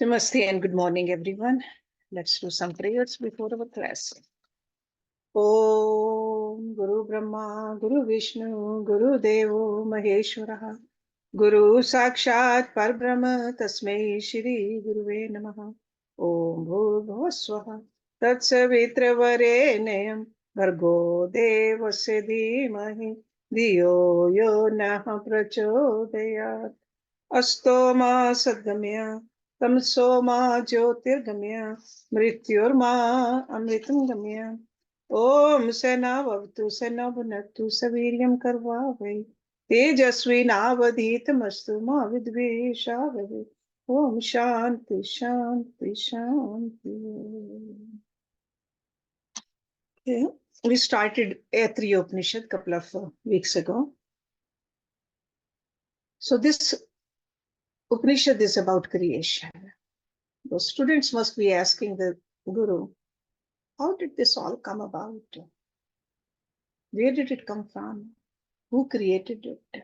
Namaste and good morning, everyone. Let's do some prayers before our class. Om Guru Brahma, Guru Vishnu, Guru Devo Maheshwara, Guru Sakshat Parbrahma, Tasmai Shri Guruve Namaha. Om Bhurbhuva Swaha, Tatsavitra Bhargo Devasya Dhimahi, Dhiyo Yo Naha Prachodayat. Asto ma sadgamya, tamso ma jyotirgamya, mrityurma amritam gamya. Om sena vavtu sena bhunaktu saviryam karvavai. Tejasvi navadhitamastu ma vidveshavai. Om shanti shanti shanti. Okay. We started Aitareya Upanishad a couple of weeks ago. So this Upanishad is about creation. The students must be asking the Guru, how did this all come about? Where did it come from? Who created it?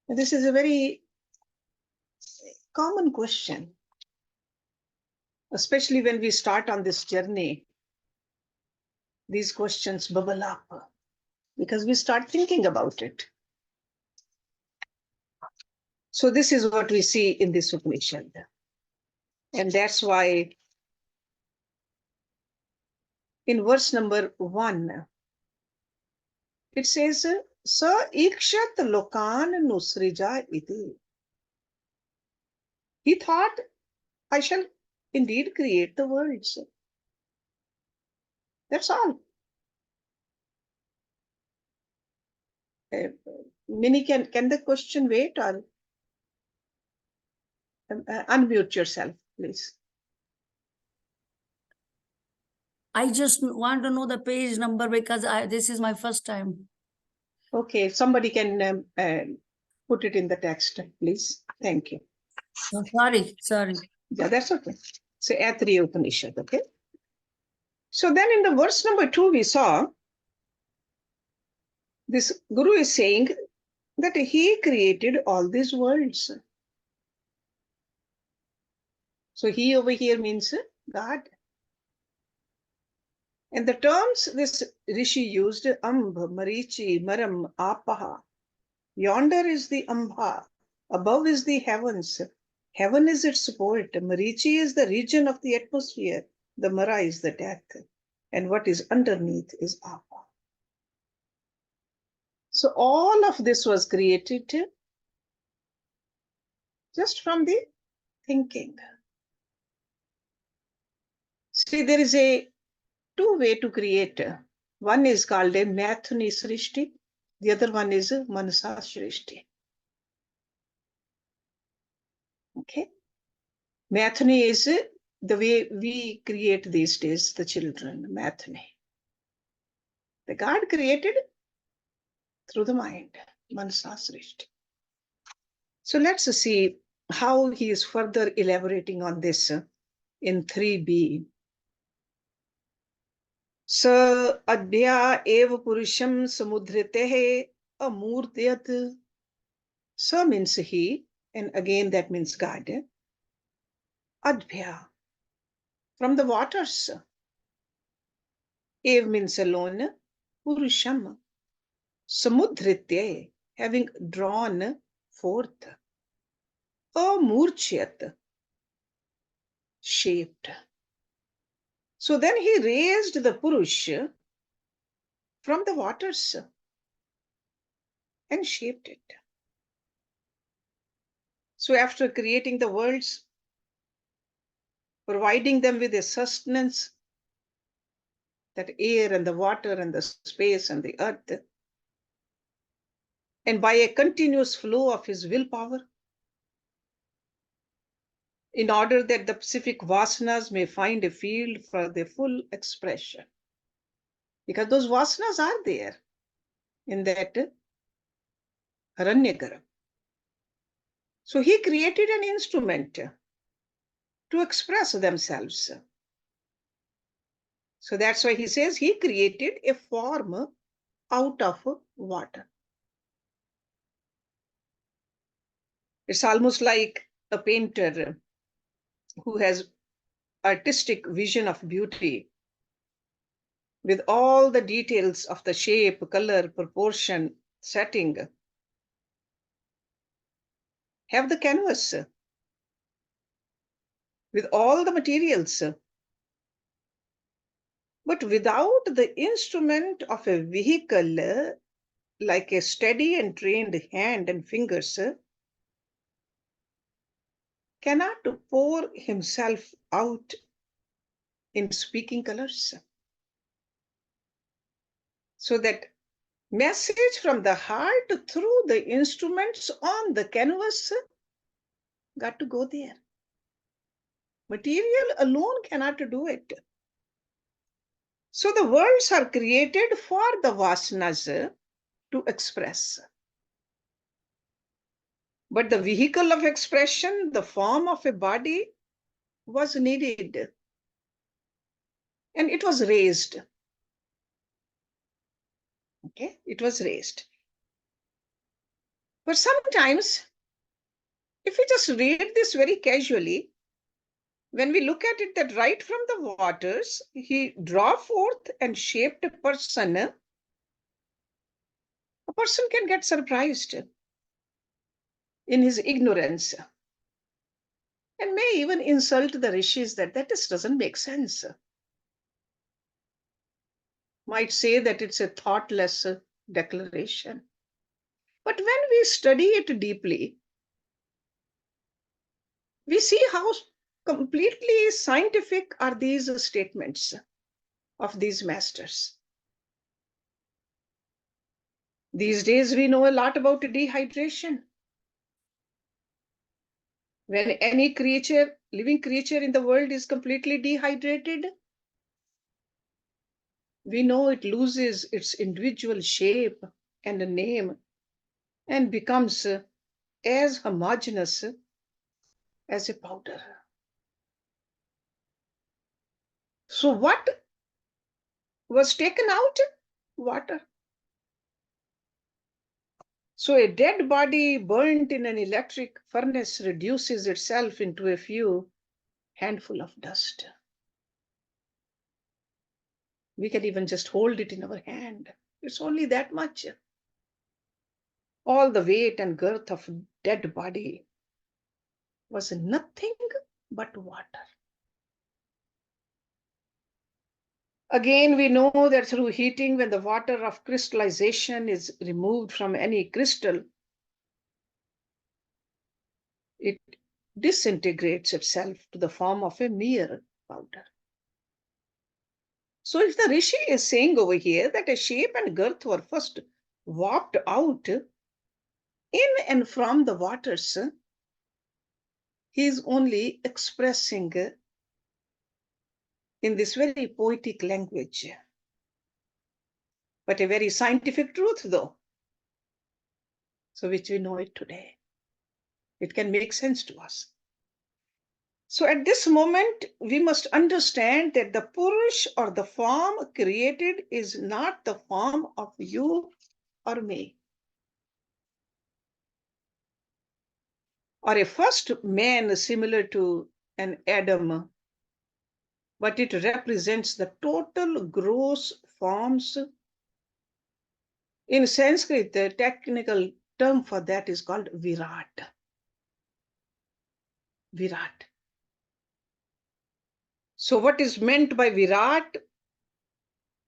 And this is a very common question, especially when we start on this journey. These questions bubble up because we start thinking about it. So this is what we see in this Upanishad. And that's why in verse number 1, it says, Sa ikshat lokan nusrija iti. He thought, I shall indeed create the worlds. That's all. Minnie, can the question wait or unmute yourself, please? I just want to know the page number because this is my first time. Okay, somebody can put it in the text, please. Thank you. Oh, sorry. Yeah, that's okay. So Aitareya Upanishad, okay? So then in the verse number 2, we saw this Guru is saying that he created all these worlds. So he over here means God. And the terms this Rishi used, Ambh, Marichi, Maram, Apaha. Yonder is the Ambha, above is the heavens. Heaven is its support. Marichi is the region of the atmosphere. The Mara is the death. And what is underneath is Apa. So all of this was created just from the thinking. See, there is a two way to create. One is called a Mathuni Srishti. The other one is Manasa Srishti. Okay. Mathuni is the way we create these days, the children, Mathuni. The God created through the mind, Manasa Srishti. So let's see how he is further elaborating on this in 3b. Sa adhya eva purusham samudritehe amurtyat. Sa means he, and again that means God. Adhya, from the waters. Ev means alone. Purusham, samudritye, having drawn forth. Amurchyat, shaped. So then he raised the Purush from the waters and shaped it. So after creating the worlds, providing them with a sustenance, that air and the water and the space and the earth, and by a continuous flow of his willpower, in order that the specific vasanas may find a field for their full expression. Because those vasanas are there in that Haranyagara. So he created an instrument to express themselves. So that's why he says he created a form out of water. It's almost like a painter who has artistic vision of beauty with all the details of the shape, color, proportion, setting, have the canvas with all the materials, but without the instrument of a vehicle like a steady and trained hand and fingers, cannot pour himself out in speaking colors. So that message from the heart through the instruments on the canvas got to go there. Material alone cannot do it. So the worlds are created for the vasanas to express. But the vehicle of expression, the form of a body, was needed. And it was raised. Okay, it was raised. But sometimes, if we just read this very casually, when we look at it that right from the waters, he draw forth and shaped a person can get surprised in his ignorance and may even insult the rishis that just doesn't make sense. Might say that it's a thoughtless declaration. But when we study it deeply, we see how completely scientific are these statements of these masters. These days, we know a lot about dehydration. When any creature, living creature in the world is completely dehydrated, we know it loses its individual shape and name and becomes as homogeneous as a powder. So what was taken out? Water. So a dead body burnt in an electric furnace reduces itself into a few handful of dust. We can even just hold it in our hand. It's only that much. All the weight and girth of dead body was nothing but water. Again, we know that through heating, when the water of crystallization is removed from any crystal, it disintegrates itself to the form of a mere powder. So if the Rishi is saying over here that a shape and girth were first warped out in and from the waters, he is only expressing in this very poetic language, but a very scientific truth though, so which we know it today. It can make sense to us. So at this moment, we must understand that the Purush or the form created is not the form of you or me, or a first man similar to an Adam, but it represents the total gross forms. In Sanskrit, the technical term for that is called virat. Virat. So what is meant by virat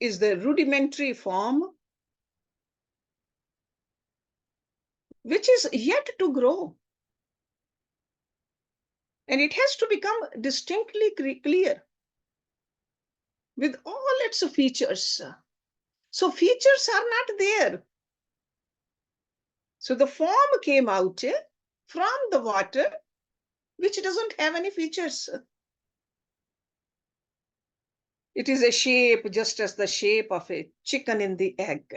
is the rudimentary form which is yet to grow. And it has to become distinctly clear with all its features. So features are not there. So the form came out from the water, which doesn't have any features. It is a shape just as the shape of a chicken in the egg,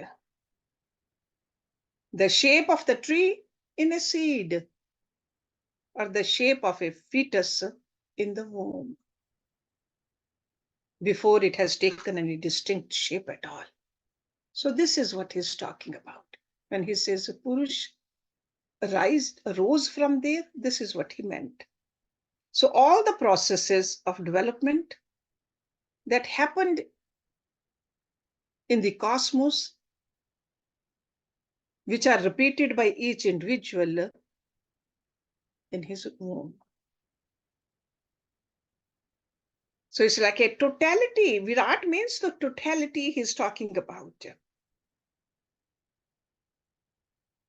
the shape of the tree in a seed, or the shape of a fetus in the womb, before it has taken any distinct shape at all. So this is what he's talking about when he says Purush rose from there. This is what he meant. So all the processes of development that happened in the cosmos, which are repeated by each individual in his womb. So it's like a totality. Virat means the totality he's talking about.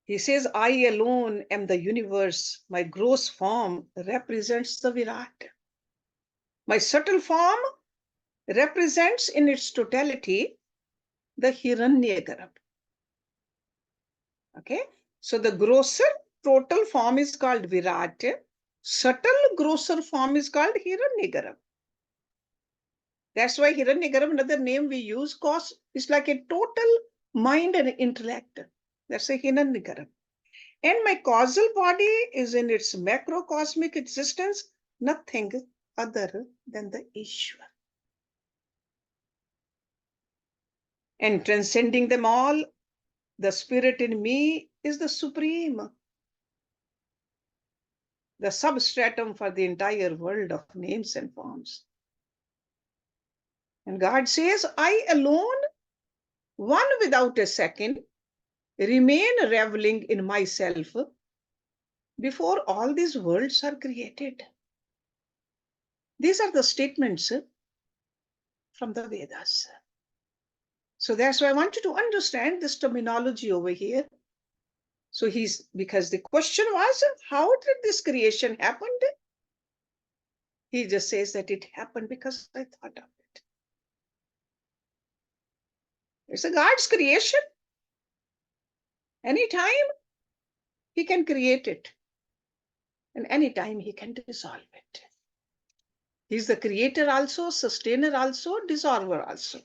He says, I alone am the universe. My gross form represents the Virat. My subtle form represents in its totality the Hiranyagarbha. Okay, so the grosser total form is called Virat. Subtle grosser form is called Hiranyagarbha. That's why Hiranyagarbha, another name we use, cause it's like a total mind and intellect. That's a Hiranyagarbha. And my causal body is in its macrocosmic existence, nothing other than the Ishwar. And transcending them all, the spirit in me is the supreme, the substratum for the entire world of names and forms. And God says, I alone, one without a second, remain reveling in myself before all these worlds are created. These are the statements from the Vedas. So that's why I want you to understand this terminology over here. So because the question was, how did this creation happen? He just says that it happened because I thought of it. It's a God's creation. Anytime he can create it. And anytime he can dissolve it. He's the creator also, sustainer also, dissolver also.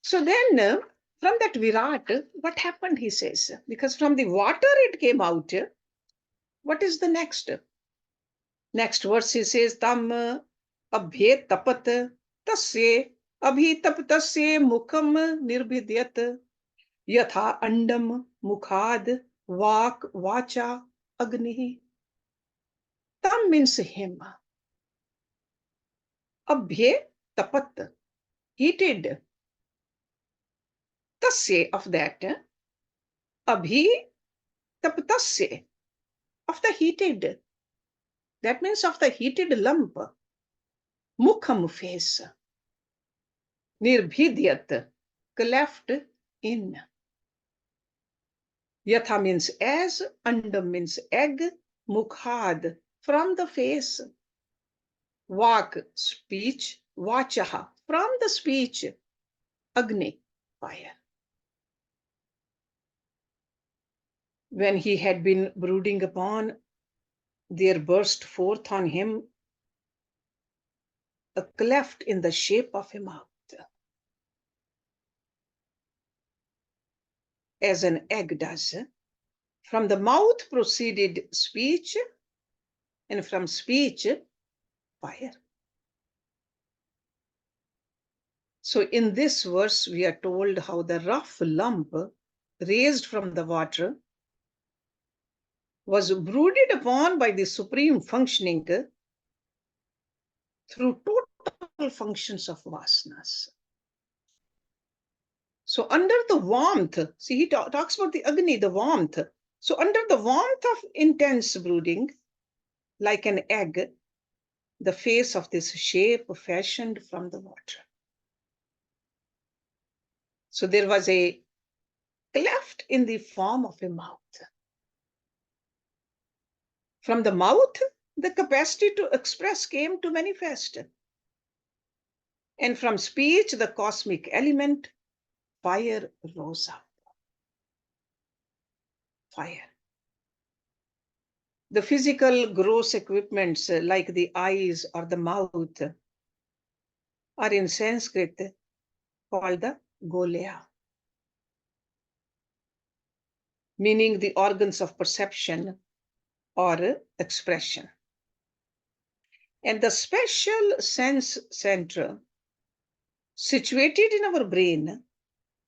So then, from that Virat, what happened, he says? Because from the water it came out. What is the next? Next verse he says, Tam abhe tapat tasye abhi taptasye mukham nirbhidyat yatha andam mukhad vak vacha agni. Tam means him. Abhe tapat, heated. Tasye, of that. Abhi taptasye, of the heated. That means of the heated lump. Mukham, face. Nirbhidyat, cleft in. Yatha means as, andam means egg, mukhad, from the face. Vak, speech, vachaha, from the speech. Agni, fire. When he had been brooding upon, there burst forth on him a cleft in the shape of a mouth. As an egg does. From the mouth proceeded speech, and from speech, fire. So in this verse, we are told how the rough lump raised from the water was brooded upon by the supreme functioning through total functions of vasanas. So under the warmth, see, he talks about the Agni, the warmth. So under the warmth of intense brooding, like an egg, the face of this shape fashioned from the water. So there was a cleft in the form of a mouth. From the mouth, the capacity to express came to manifest. And from speech, the cosmic element, fire, rose up. Fire. The physical gross equipments like the eyes or the mouth are in Sanskrit called the golya, meaning the organs of perception or expression. And the special sense center situated in our brain,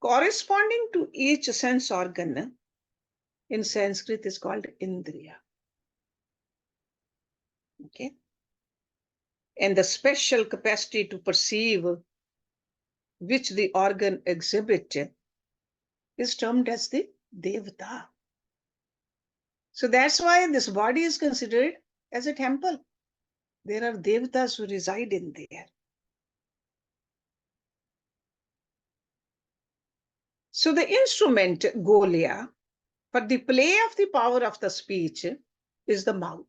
corresponding to each sense organ, in Sanskrit is called Indriya. Okay. And the special capacity to perceive which the organ exhibits is termed as the Devata. So that's why this body is considered as a temple. There are Devatas who reside in there. So the instrument, Golia, for the play of the power of the speech is the mouth.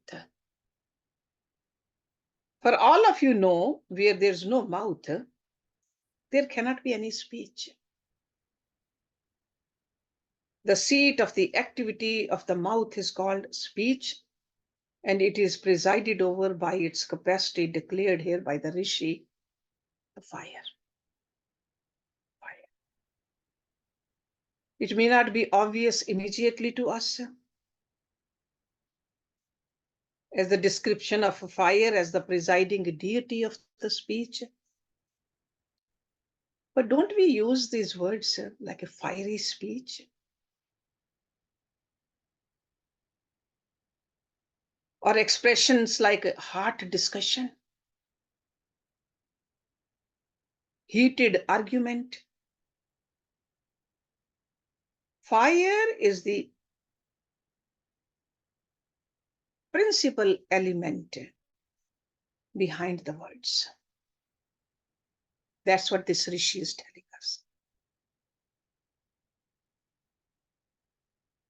For all of you know, where there's no mouth, there cannot be any speech. The seat of the activity of the mouth is called speech, and it is presided over by its capacity declared here by the Rishi, the fire. Fire. It may not be obvious immediately to us, as the description of fire as the presiding deity of the speech. But don't we use these words like a fiery speech? Or expressions like a hot discussion, heated argument. Fire is the principal element behind the words. That's what this Rishi is telling us.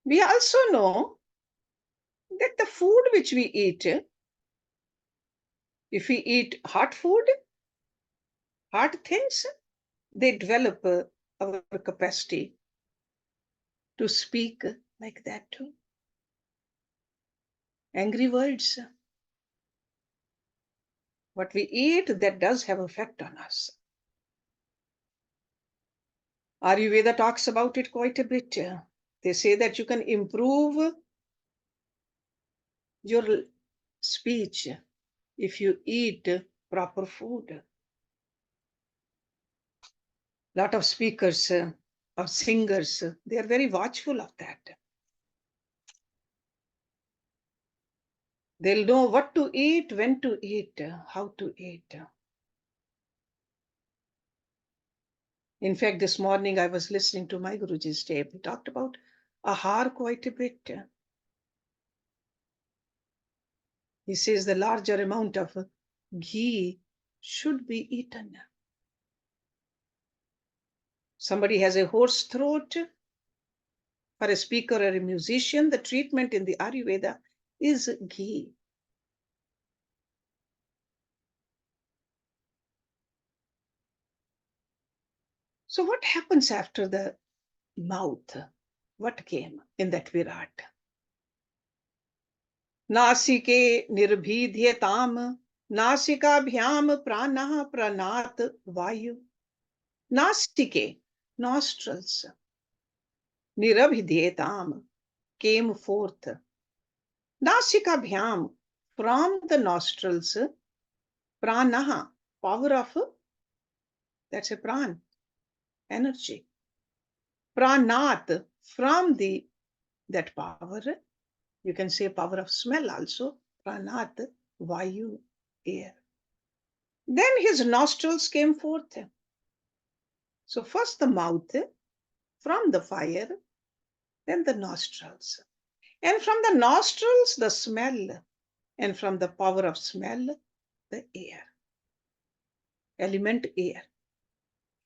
We also know that the food which we eat, if we eat hot food, hot things, they develop our capacity to speak like that too. Angry words. What we eat, that does have effect on us. Ayurveda talks about it quite a bit. They say that you can improve your speech if you eat proper food. A lot of speakers or singers, they are very watchful of that. They'll know what to eat, when to eat, how to eat. In fact, this morning I was listening to my Guruji's tape. He talked about ahar quite a bit. He says the larger amount of ghee should be eaten. Somebody has a hoarse throat. For a speaker or a musician, the treatment in the Ayurveda is ghee. So what happens after the mouth? What came in that virat? Nasike nirbhidhyatam, nasikabhyam pranah pranat vayu. Nasike, nostrils. Nirabhidhyatam, came forth. Nasikabhyam, from the nostrils, pranaha, power of, that's a pran, energy. Pranat, from that power, you can say power of smell also, pranat, vayu, air. Then his nostrils came forth. So first the mouth, from the fire, then the nostrils. And from the nostrils, the smell. And from the power of smell, the air. Element air.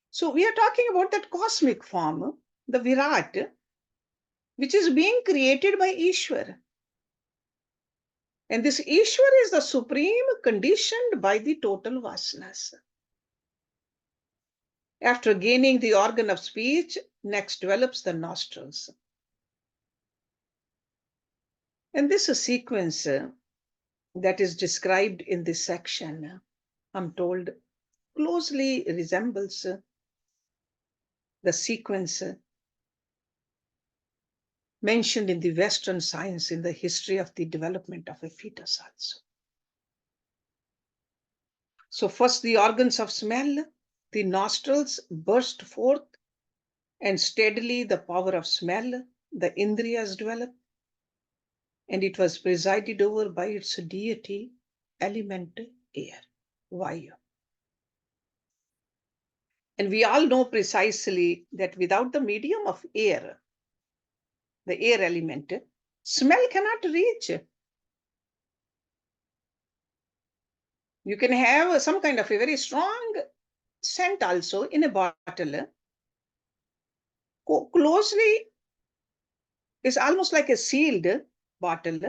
So we are talking about that cosmic form, the virat, which is being created by Ishwar. And this Ishwar is the supreme, conditioned by the total vasanas. After gaining the organ of speech, next develops the nostrils. And this sequence that is described in this section, I'm told, closely resembles the sequence mentioned in the Western science in the history of the development of a fetus also. So first the organs of smell, the nostrils burst forth, and steadily the power of smell, the indriyas develop. and it was presided over by its deity, element air, Vayu. And we all know precisely that without the medium of air, the air element, smell cannot reach. You can have some kind of a very strong scent also in a bottle. Closely is almost like a sealed bottle.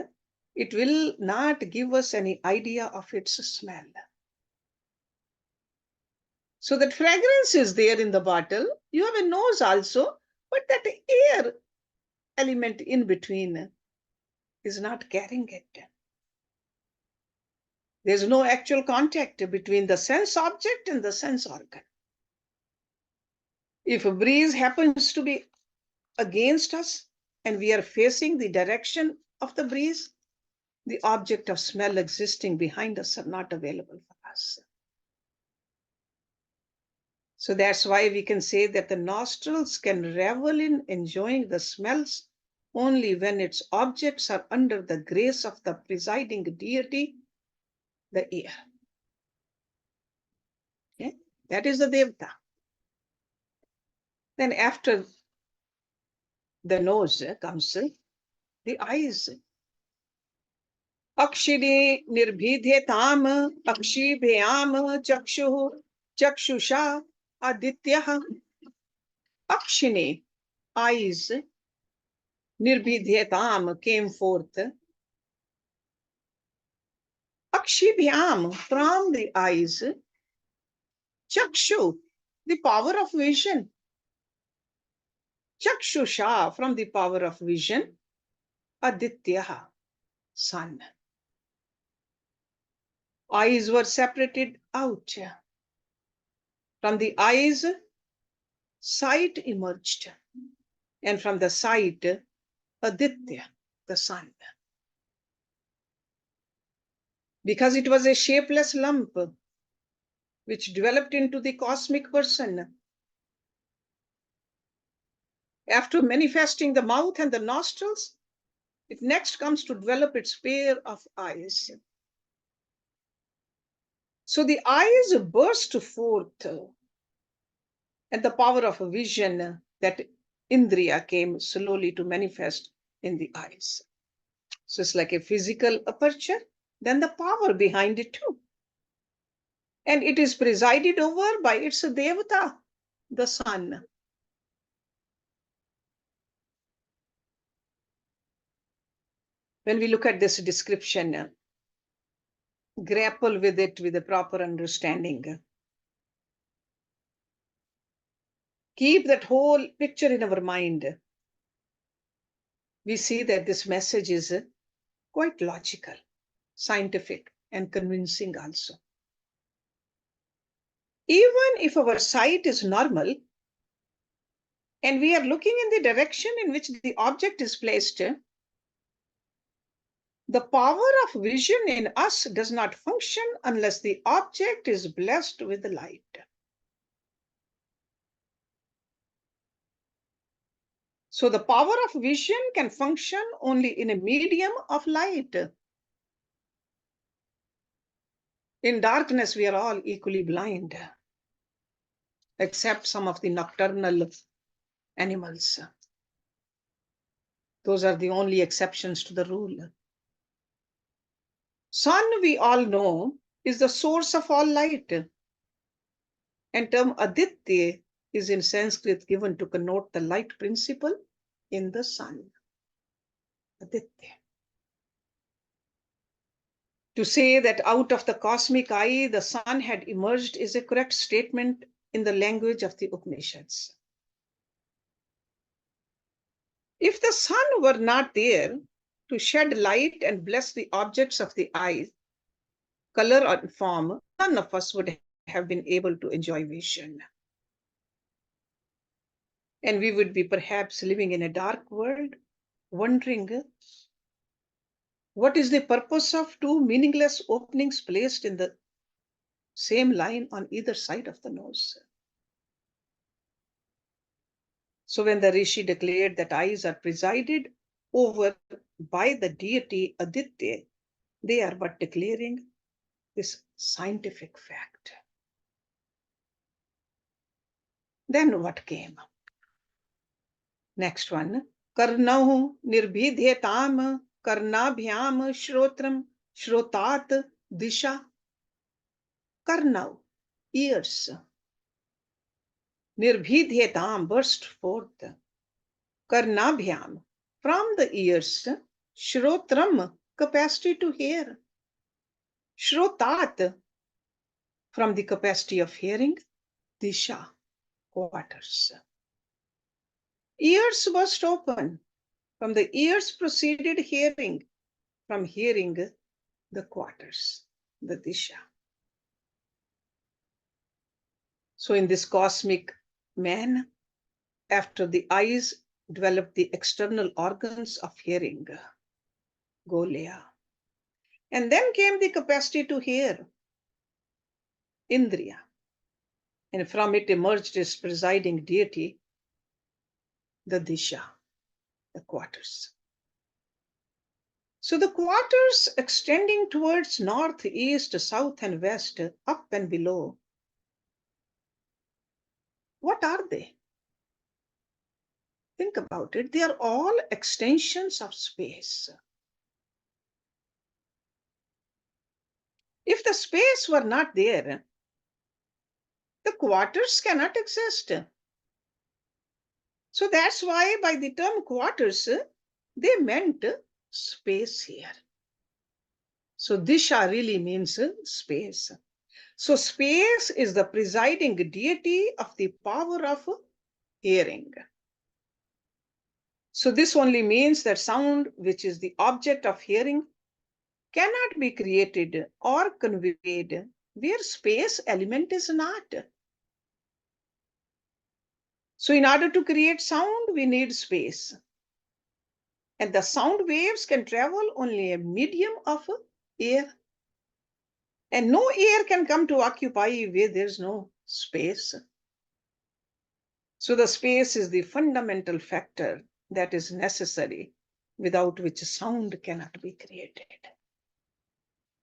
It will not give us any idea of its smell. So that fragrance is there in the bottle. You have a nose also, but that air element in between is not carrying it. There's no actual contact between the sense object and the sense organ. If a breeze happens to be against us and we are facing the direction of the breeze, the object of smell existing behind us are not available for us. So that's why we can say that the nostrils can revel in enjoying the smells only when its objects are under the grace of the presiding deity, the ear. Okay? That is the Devta. Then after the nose comes the eyes. Akshini nirbhidhetam akshibhyam chakshu chakshusha aditya. Akshini, eyes, nirbhidhetam, came forth. Akshibhyam, from the eyes. Chakshu, the power of vision. Chakshusha, from the power of vision. Aditya, sun. Eyes were separated out. From the eyes, sight emerged. And from the sight, Aditya, the sun. Because it was a shapeless lump which developed into the cosmic person. After manifesting the mouth and the nostrils, it next comes to develop its pair of eyes. So the eyes burst forth, and the power of vision, that Indriya, came slowly to manifest in the eyes. So it's like a physical aperture, then the power behind it too. And it is presided over by its Devata, the sun. When we look at this description, grapple with it with a proper understanding. Keep that whole picture in our mind. We see that this message is quite logical, scientific, and convincing also. Even if our sight is normal and we are looking in the direction in which the object is placed, the power of vision in us does not function unless the object is blessed with the light. So the power of vision can function only in a medium of light. In darkness, we are all equally blind, except some of the nocturnal animals. Those are the only exceptions to the rule. Sun, we all know, is the source of all light. And term Aditya is in Sanskrit given to connote the light principle in the sun. Aditya. To say that out of the cosmic eye the sun had emerged is a correct statement in the language of the Upanishads. If the sun were not there to shed light and bless the objects of the eye, color and form, none of us would have been able to enjoy vision. And we would be perhaps living in a dark world, wondering what is the purpose of two meaningless openings placed in the same line on either side of the nose. So when the Rishi declared that eyes are presided over by the deity Aditya, they are but declaring this scientific fact. Then what came? Next one. Karnahu nirbhidhetam karnabhyam shrotram shrotat disha. Karnav, ears. Nirbhidhetam, burst forth. Karnabhyam, from the ears. Shrotram, capacity to hear. Shrotat, from the capacity of hearing. Disha, quarters. Ears burst open. From the ears proceeded hearing. From hearing, the quarters, the disha. So in this cosmic man, after the eyes developed the external organs of hearing, Golya. And then came the capacity to hear, Indriya. And from it emerged its presiding deity, the Disha, the quarters. So the quarters extending towards north, east, south, and west, up and below, what are they? Think about it. They are all extensions of space. If the space were not there, the quarters cannot exist. So that's why by the term quarters, they meant space here. So Disha really means space. So space is the presiding deity of the power of hearing. So this only means that sound, which is the object of hearing, cannot be created or conveyed where space element is not. So in order to create sound, we need space. And the sound waves can travel only a medium of air. And no air can come to occupy where there's no space. So the space is the fundamental factor that is necessary, without which sound cannot be created.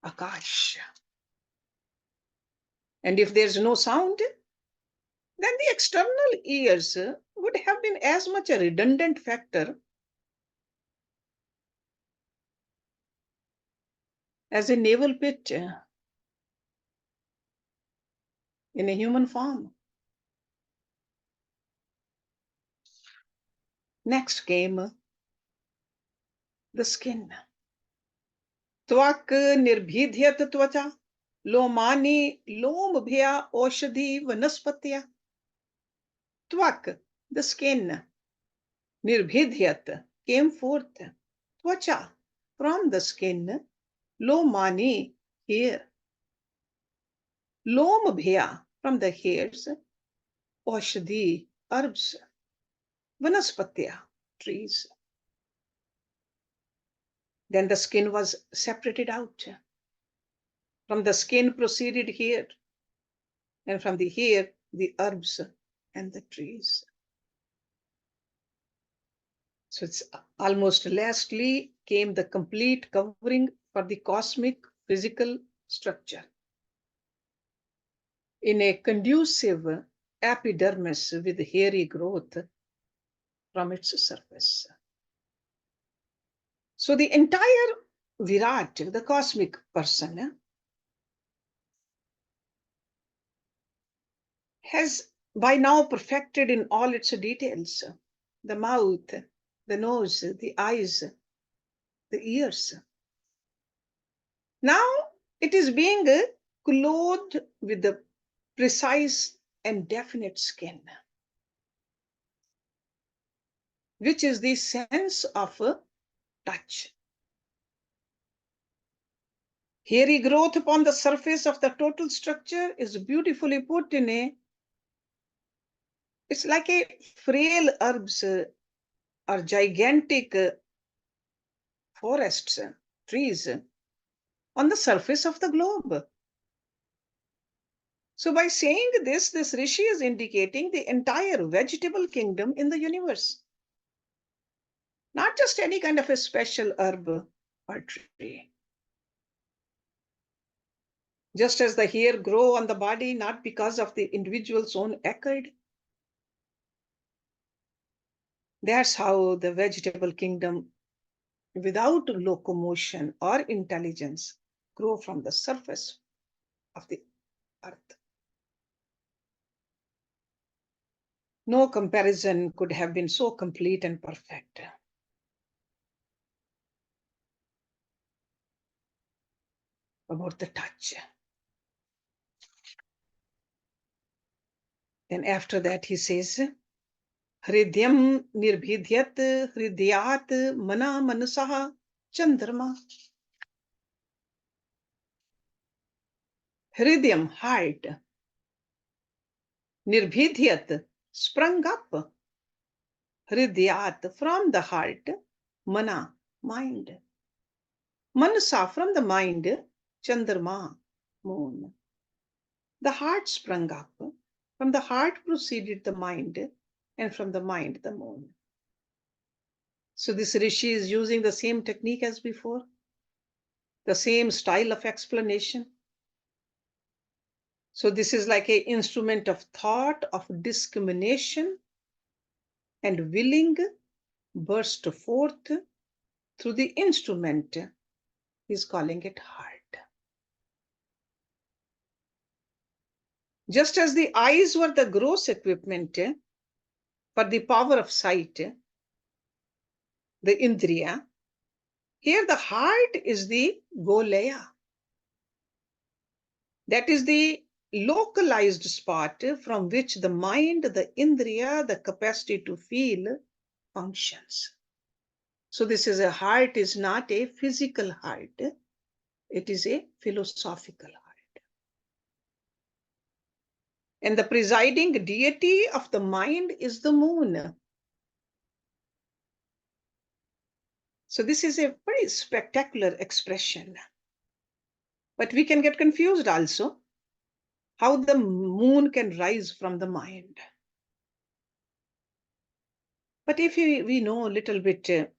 Akash. And if there's no sound, then the external ears would have been as much a redundant factor as a naval pit in a human form. Next came the skin. Tvak nirbhidhyat tvacha lomani lombhya oshadhi vanaspatya. Tvak, the skin. Nirbhidhyat, came forth. Tvacha, from the skin. Lomani, hair. Lombhya, from the hairs. Oshadhi, herbs. Vanaspatya, trees. Then the skin was separated out. From the skin proceeded hair. And from the hair, the herbs and the trees. So it's almost lastly came the complete covering for the cosmic physical structure. In a conducive epidermis with hairy growth from its surface. So the entire virat, the cosmic person, has by now perfected in all its details, the mouth, the nose, the eyes, the ears. Now it is being clothed with the precise and definite skin, which is the sense of touch. Hairy growth upon the surface of the total structure is beautifully put in it's like a frail herbs or gigantic forests, trees on the surface of the globe. So by saying this Rishi is indicating the entire vegetable kingdom in the universe. not just any kind of a special herb or tree. Just as the hair grow on the body, not because of the individual's own accord, that's how the vegetable kingdom, without locomotion or intelligence, grow from the surface of the earth. No comparison could have been so complete and perfect. About the touch. Then after that he says, Hridyam nirbhidhyat hridyat mana manasaha chandrama. Hridyam, heart. Nirbhidhyat, sprung up. Hridyat, from the heart. Mana, mind. Manasa, from the mind. Chandrama, moon. The heart sprung up. From the heart proceeded the mind, and from the mind the moon. So this Rishi is using the same technique as before, the same style of explanation. So this is like an instrument of thought, of discrimination, and willing burst forth through the instrument. He's calling it heart. Just as the eyes were the gross equipment for the power of sight, the indriya, here the heart is the goleya. That is the localized spot from which the mind, the indriya, the capacity to feel, functions. So this is a heart, is not a physical heart. It is a philosophical heart. And the presiding deity of the mind is the moon. So this is a very spectacular expression. But we can get confused also how the moon can rise from the mind. But if we know a little bit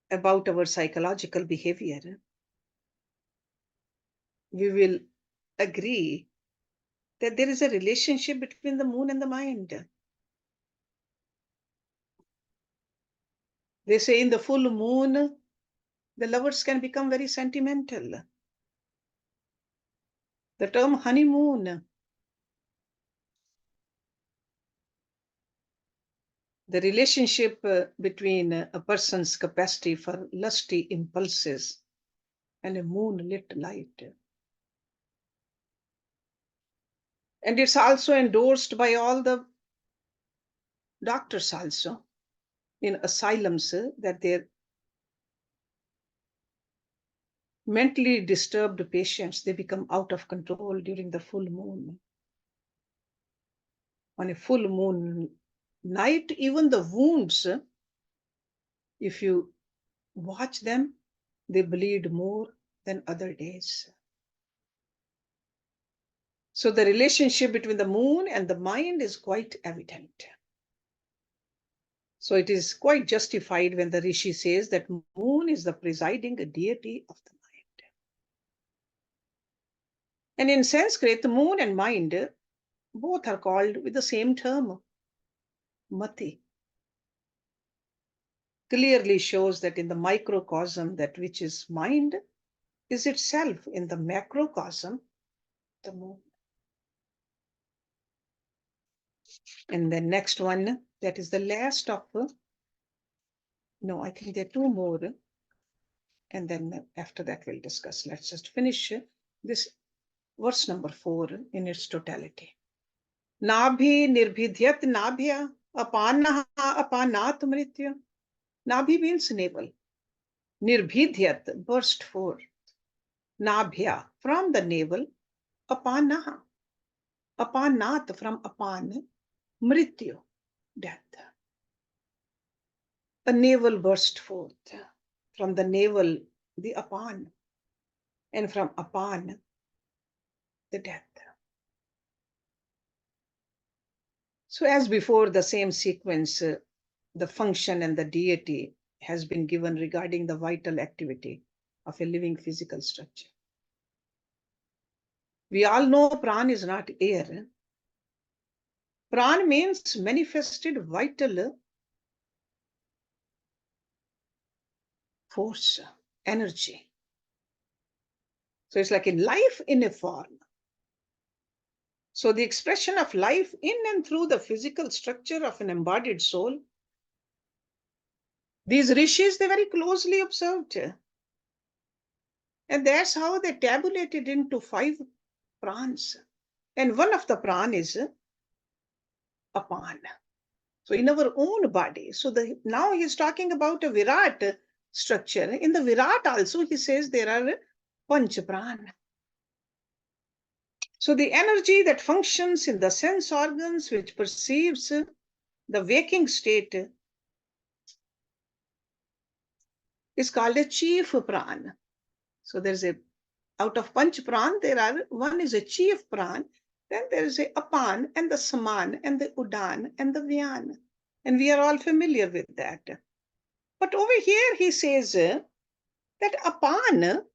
about our psychological behavior, we will agree that there is a relationship between the moon and the mind. They say in the full moon, the lovers can become very sentimental. The term honeymoon, the relationship between a person's capacity for lusty impulses and a moonlit light. And it's also endorsed by all the doctors also in asylums that their mentally disturbed patients, they become out of control during the full moon. On a full moon night, even the wounds, if you watch them, they bleed more than other days. So the relationship between the moon and the mind is quite evident. So it is quite justified when the Rishi says that moon is the presiding deity of the mind. And in Sanskrit, moon and mind, both are called with the same term, mati. Clearly shows that in the microcosm, that which is mind is itself in the macrocosm, the moon. And the next one, that is the last of, no, I think there are two more. And then after that, we'll discuss. Let's just finish this verse number 4 in its totality. Nabhi nirbhidhyat nabhya apanaha apanat mrityu. Nabhi means navel. Nirbhidhyat, burst forth. Nabhya, from the navel. Apanaha, apanat, from apan. Mrityu, death. A navel burst forth. From the navel, the apan. And from apan, the death. So as before, the same sequence the function and the deity has been given regarding the vital activity of a living physical structure. We all know pran is not air. Pran means manifested vital force, energy. So it's like a life in a form. So the expression of life in and through the physical structure of an embodied soul, these rishis, they very closely observed. And that's how they tabulated into 5 prans. And one of the pran is apan. So in our own body. So now he's talking about a virat structure. In the virat also, he says there are panch pran. So the energy that functions in the sense organs, which perceives the waking state, is called a chief pran. So there's out of panch pran, one is a chief pran, then there is a apan and the saman and the udan and the vyan. And we are all familiar with that. But over here he says that apan,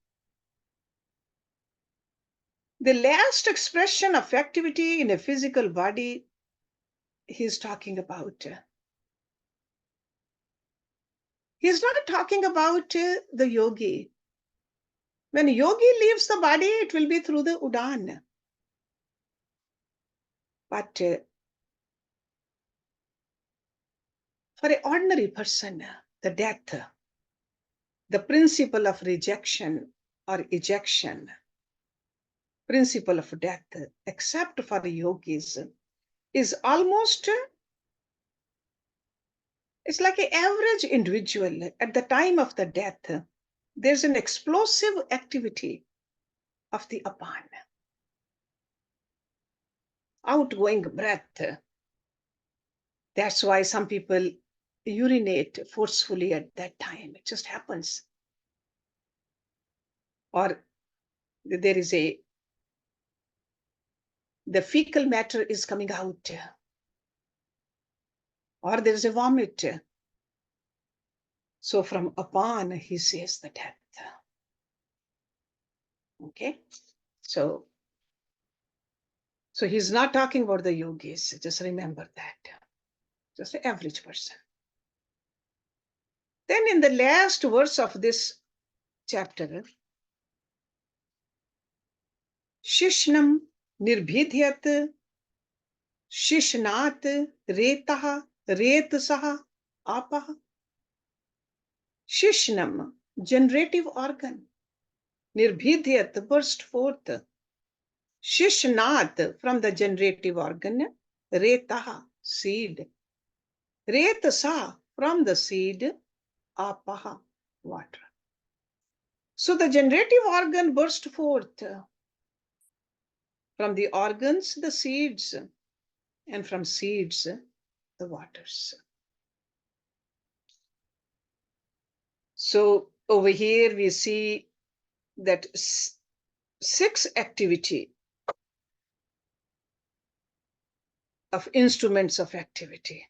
the last expression of activity in a physical body, he's talking about. He's not talking about the yogi. When yogi leaves the body, it will be through the udan. But for an ordinary person, the death, the principle of rejection or ejection, principle of death, except for the yogis, is almost, it's like an average individual. At the time of the death, there's an explosive activity of the apan, outgoing breath. That's why some people urinate forcefully at that time. It just happens. Or there is the fecal matter is coming out. Or there is a vomit. So from apan, he says the death. Okay? So he's not talking about the yogis. Just remember that. Just the average person. Then in the last verse of this chapter, Shishnam nirbhidhyat Shishnat Retaha Retsaha Apaha. Shishnam, generative organ. Nirbhidhyat, burst forth. Shishnat, from the generative organ. Retaha, seed. Retsa, from the seed. Apaha, water. So the generative organ burst forth. From the organs, the seeds. And from seeds, the waters. So over here we see that 6 activity of instruments of activity.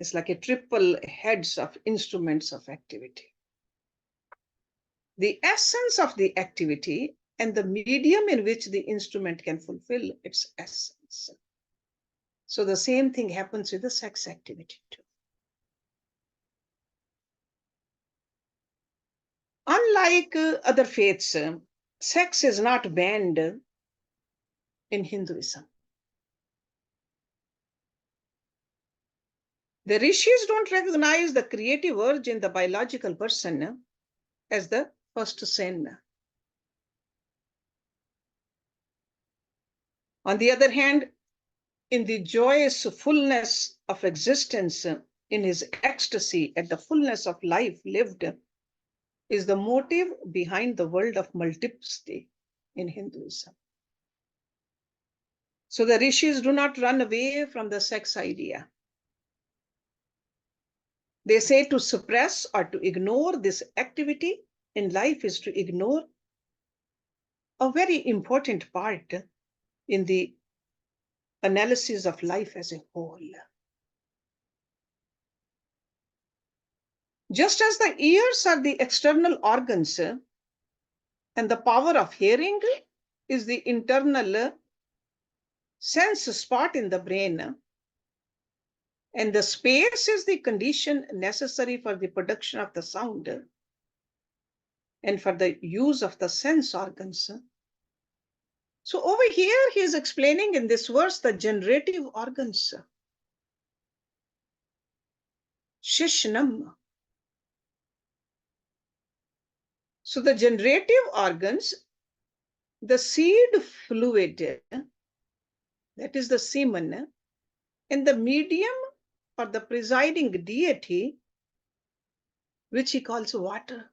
It's like a triple heads of instruments of activity. The essence of the activity and the medium in which the instrument can fulfill its essence. So the same thing happens with the sex activity too. Unlike other faiths, sex is not banned in Hinduism. The rishis don't recognize the creative urge in the biological person as the first sin. On the other hand, in the joyous fullness of existence, in his ecstasy at the fullness of life lived, is the motive behind the world of multiplicity in Hinduism. So the rishis do not run away from the sex idea. They say to suppress or to ignore this activity in life is to ignore a very important part in the analysis of life as a whole. Just as the ears are the external organs and the power of hearing is the internal sense spot in the brain, and the space is the condition necessary for the production of the sound and for the use of the sense organs. So over here, he is explaining in this verse the generative organs. Shishnam. So the generative organs, the seed fluid, that is the semen, and the medium or the presiding deity, which he calls water.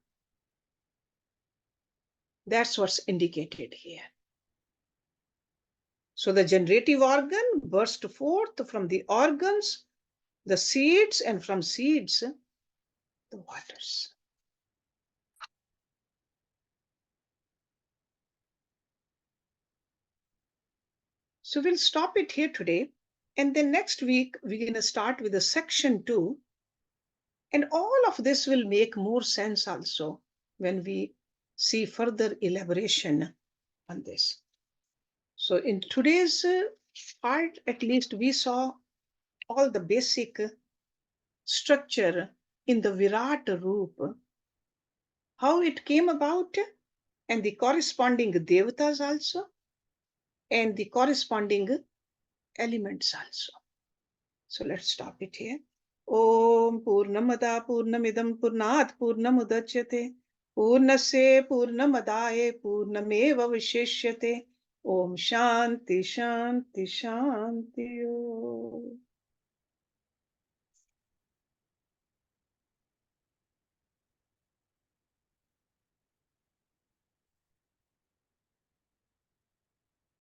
That's what's indicated here. So the generative organ burst forth from the organs, the seeds, and from seeds, the waters. So we'll stop it here today. And then next week, we're going to start with the section 2. And all of this will make more sense also when we see further elaboration on this. So in today's part, at least we saw all the basic structure in the virat roop, how it came about, and the corresponding devatas also, and the corresponding elements also. So let's stop it here. Om Purnamada Purnamidam Purnat Purnamudachyate Purnasya Purnamadaye Purnameva Vishishyate. Om Shanti Shanti Shanti Om.